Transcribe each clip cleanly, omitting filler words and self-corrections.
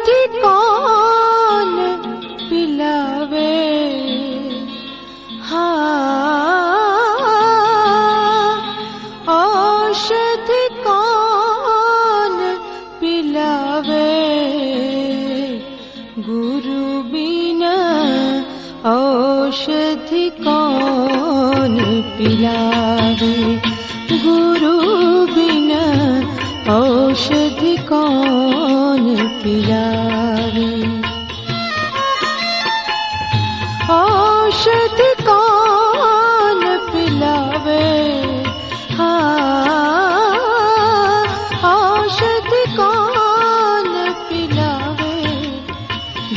औषधि कौन पिलावे, औषधि कौन पिलावे, गुरु बिना औषधि कौन पिलावे, गुरु बिना औषधि कौन पिलावे। औषधि कौन पिलावे, औषधि कौन पिलावे,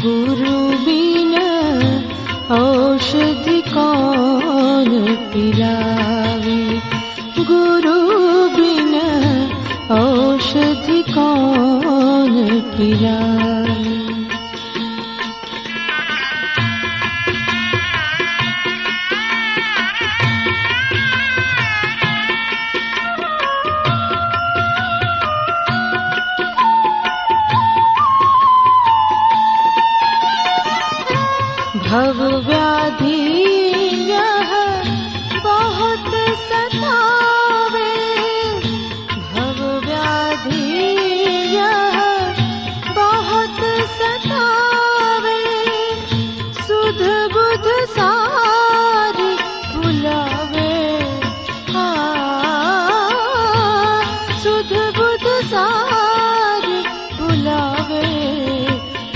गुरु बिना औषधि कौन पिलावे, गुरु बिना औषधि कौन पिलावे। भव व्याधि यह बहुत सतावे, भव व्याधि यह बहुत सतावे, सुध बुध सारी बुलावे, सुध बुध सारी बुलावे,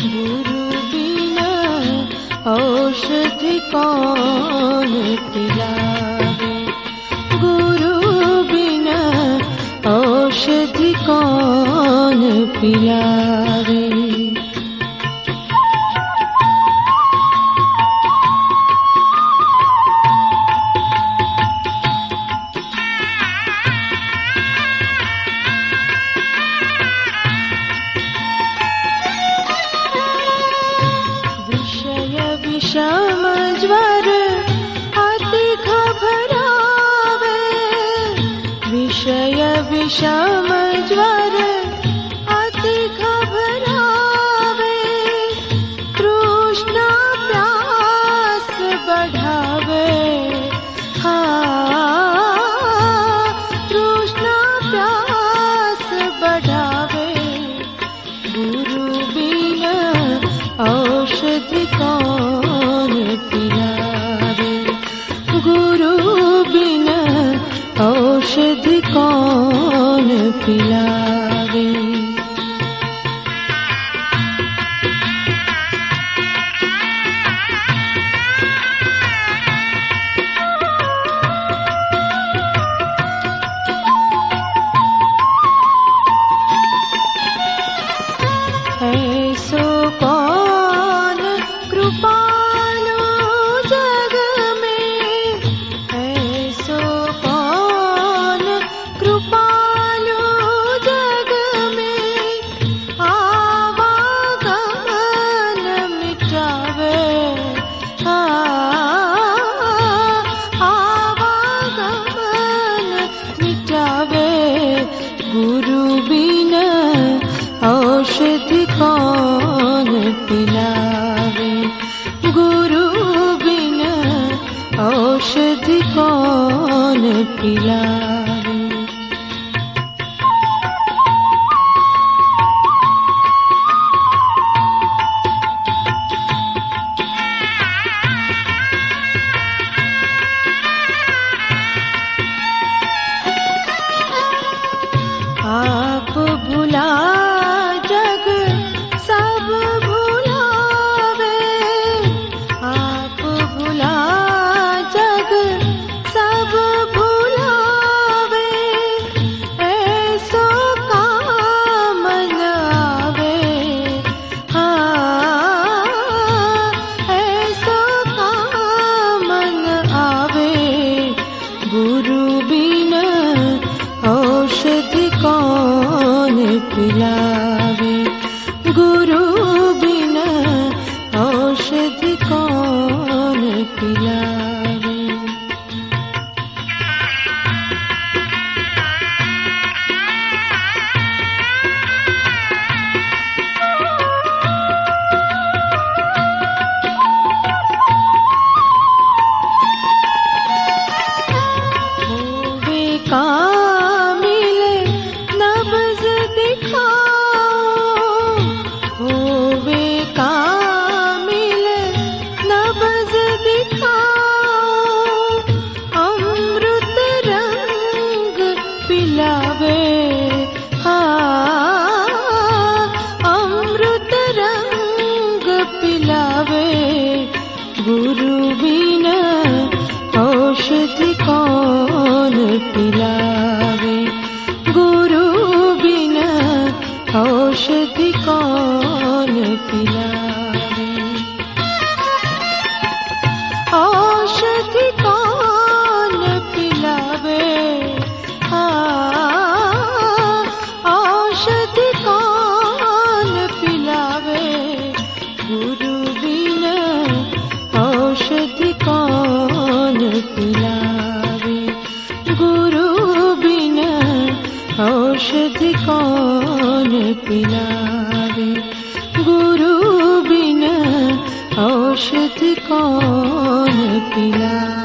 गुरु बिना औषधि कौन पिलावे, गुरु बिना औषधि कौन पिलावे। विषम ज्वर अति घबरावे, विषय विषम ज्वर अति घबरावे, तृष्णा प्यास बढ़ावे, तृष्णा प्यास बढ़ावे, गुरु बिना औषधि कौन पिलावे, गुरु बिना औषधि कौन पिलावे। ऐसो कौन कृपालु जग में, ऐसो कौन कृपालु जग में, आवागमन मिटावे, आवागमन मिटावे, गुरु बिना औषधि कौन पिलावे, गुरु बिना औषधि कौन पिलावे। आप भुला जग सब भुलावे, आप भुला जग सब भुलावे, गुरु बिना औषधि कौन पिलावे, गुरु बिना औषधि कौन पिलावे। औषधि कौन पिलावे, औषधि कौन पिलावे, गुरु बिना औषधि कौन पिलावे, गुरु बिना औषधि कौन पिलावे, गुरु बिना औषधि कौन पिलावे।